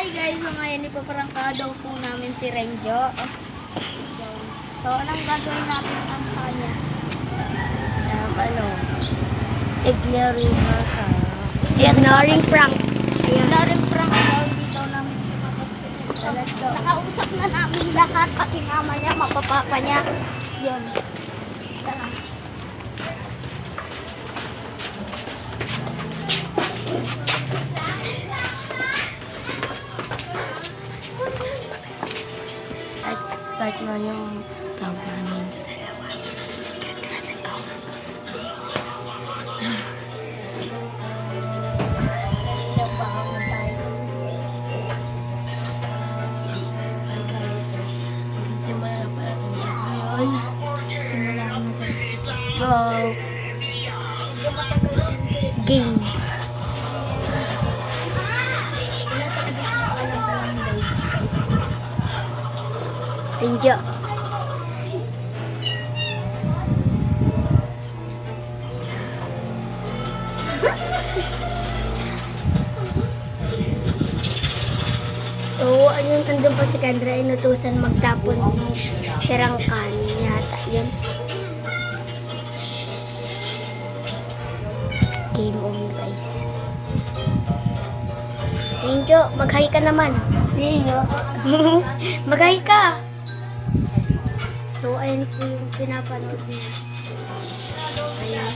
Hi guys, so ngayon ipaprangka daw po namin si Renjo. So anong gagawin natin sa kanya? Ignoring ka. Ignoring prank. Ignoring prank daw dito namin. Nakausap na namin lahat, pati mama niya, mapapapa niya. Yun. Tara. Start na yung prank namin. Hi guys, magsisimula na pala itong vlog ngayon. Simulan natin. Let's go! Game. Renjo. So, ayun, andun pa si Kendra, inutusan magtapon ng tirang kanin yata, yun. Game on, guys. Renjo, mag-hi ka naman. Renjo. Mag-hi ka. So, ayun po yung pinapanood niya. Ayan.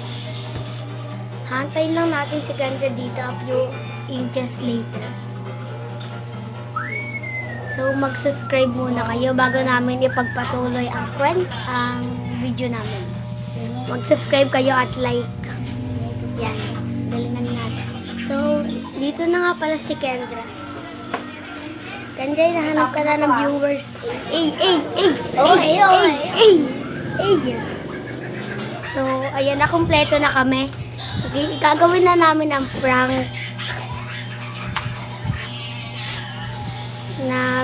Hantayin lang natin si Kendra dito a few inches later. So, mag-subscribe muna kayo bago namin ipagpatuloy ang video namin. Mag-subscribe kayo at like. Yan. Galingan natin. So, dito na nga pala si Kendra. Kendra, nahanap ka na ng viewers. So, ayan, nakumpleto na kami. Okay, gagawin na namin ang prank na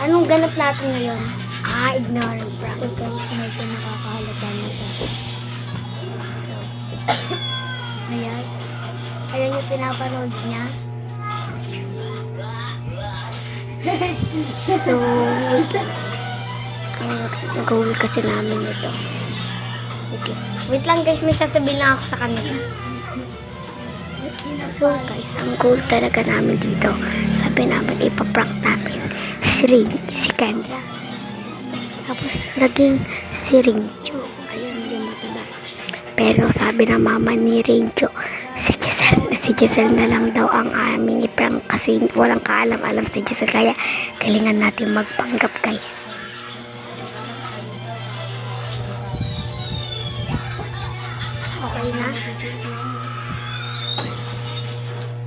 anong ganap natin ngayon? Ignoring prank. So guys, medyo nakakahalata na siya. So, ayan. Ayan yung pinapanood niya. So, wait lang guys. Ang goal kasi namin ito. Wait lang guys, may sasabihin lang ako sa kanila. So guys, ang goal talaga namin dito, sabi namin ipaprank namin si Kendra. Tapos naging si Renjo. Ayun yung mataba. Pero sabi ng mama ni Renjo, si Giselle na lang daw ang aming iprank kasi walang kaalam-alam si Giselle. Kaya galingan natin magpanggap guys. Okay na?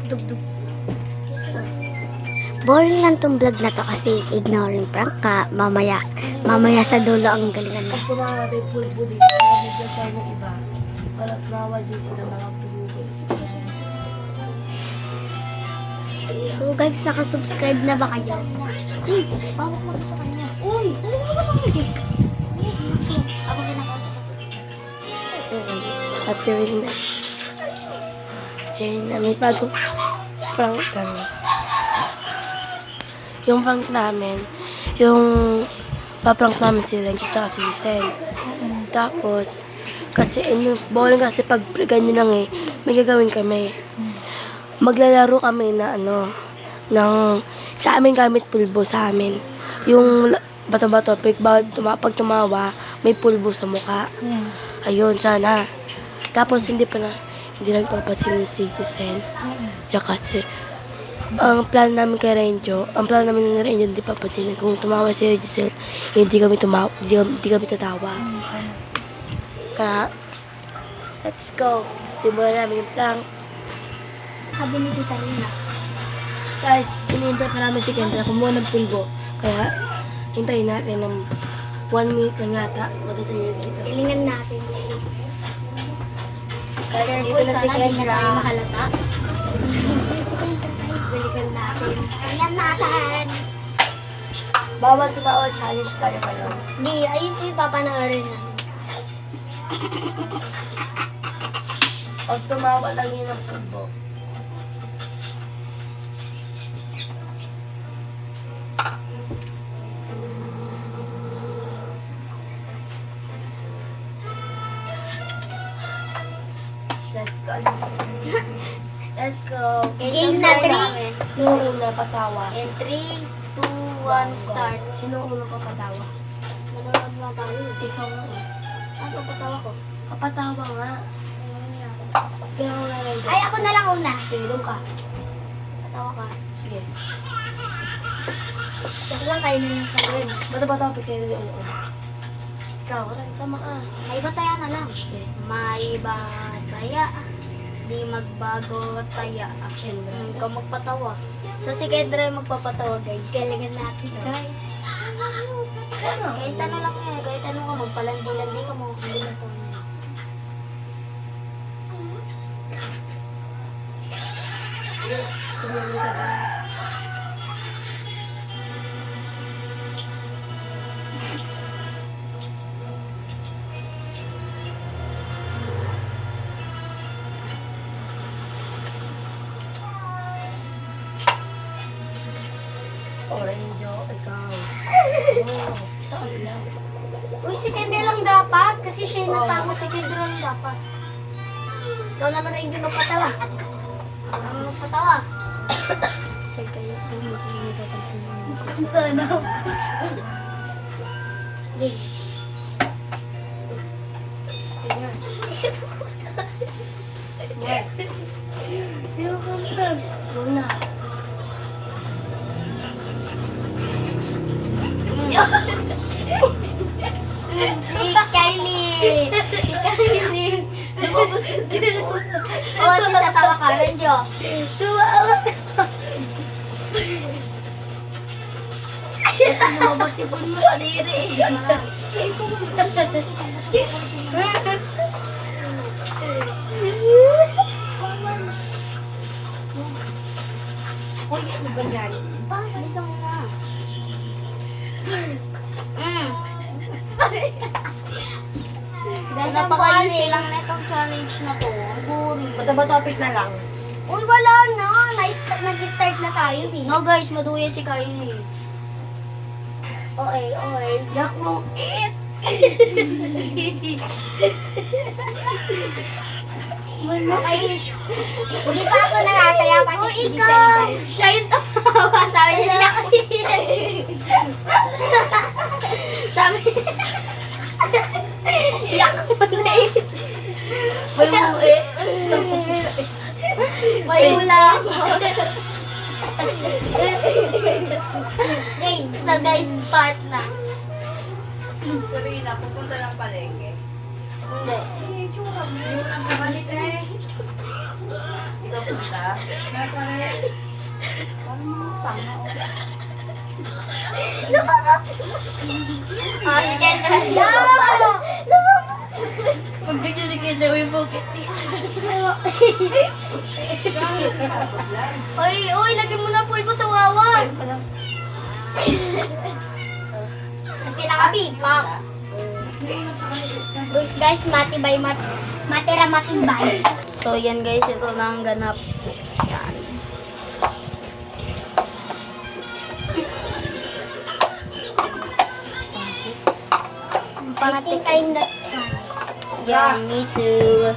Dugdug. So, boring lang tong vlog na to kasi ignoring prank ka. Mamaya sa dulo ang galingan Pag na. tumawa may pulbo dito, may tayo ng iba. Para tumawa din sila mga pulbos. So guys, naka-subscribe na ba kayo? Bawak mo to sa kanya. Uy! Ano ba naman eh? Ako kinakasok At during na may bagong prank kami. Yung prank namin, yung paprank namin si Renjo at si Giselle. Tapos, kasi boring kasi pag ganyan lang eh, may gagawin kami. Maglalaro kami na ng sa amin gamit pulbo sa amin. Yung bato-bato, pag tumawa, may pulbo sa mukha. Ayun, sana. Tapos hindi nagpapasin si Giselle. Tsaka kasi, ang plan namin kay Renjo, hindi papasin. Kung tumawa si Giselle, hindi kami tatawa. Kaya, let's go. Simulan namin yung prank. Sabi ni Tita Lina. Guys, hinihintay pa namin si Kendra kumuha ng pulbo. Kaya, hintayin natin ng 1 minute lang yata. Matatayo dito. Galingan natin. Guys, dito na si Kendra. Mahalata. Galingan natin. Galingan natin. Bawal tumawa, challenge tayo kayo. Hindi, ayun yung papanoorin namin. Pag tumawa lang yun ang pulbo. Let's go. Let's go. Game na 3. Sino ang una patawa? In 3, 2, 1, start. Sino ang una papatawa? Nanonood lang tayo. Ikaw nga eh. Ano patawa ko? Papatawa nga. Kaya ako na rin. Ay, ako na lang una. Sige, doon ka. Patawa ka. Sige. Ako lang kayo na lang kayo. Bata ba topic kayo ulit ulit? Ikaw, rin. Tama ah. May bataya na lang. Okay. May bataya. Di magbago taya. Ikaw magpatawa. So si Kendra yung magpapatawa, guys. Galingan natin, guys. Kahit ano lang yan. Kahit ano ka, magpalandi-landi ka mo. Hindi na to. Tumuli ka ba? Orange, ikaw. Oh, saan lang? Uy, si Kendra lang dapat. Kasi siya yung Oo. natawa. Si Kendra lang dapat. Ikaw naman rin yung magpatawa. Ano magpatawa? So guys, yung hindi napapansin mo. Ano? Sige. Tingnan. Go na. Si Kylie! Si Kylie! Lumabas ka sa phone. O, di sa tawa ka, Renjo. Kasi lumabas si phone mo kaniri. Uy, ano ba yan? Bisa mo na. Guys, napaka-easy lang na itong challenge na to. Ang boring. Bata ba topic na lang? Uy, wala na. Nag-start na tayo, eh. No guys, maduya si Kylie. Okay. Yak mong it! Okay. Hindi pa ako nakataya pati Oh, si ikaw! Giselle. Siya yung tawa. Sabi niya. Sabi yak mo na eh. May mong it! May ulam. Okay, so guys, start na. Sorry na, pupunta ng palengke. Hindi. Ikaw punta? Nasa rin. Parang mga tanga. Ah, si Kendra. Pag nagsisigil na may pocket niya. Oy, lagyan mo na pulbo, tawawan. Ang pinaka-big pack. Guys, matira matibay. So, yan guys, ito na ang ganap. Yan. Parating time that Yan, me too.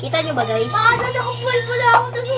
Kita nyo ba guys? Paano nakapulbo na ako? Tapos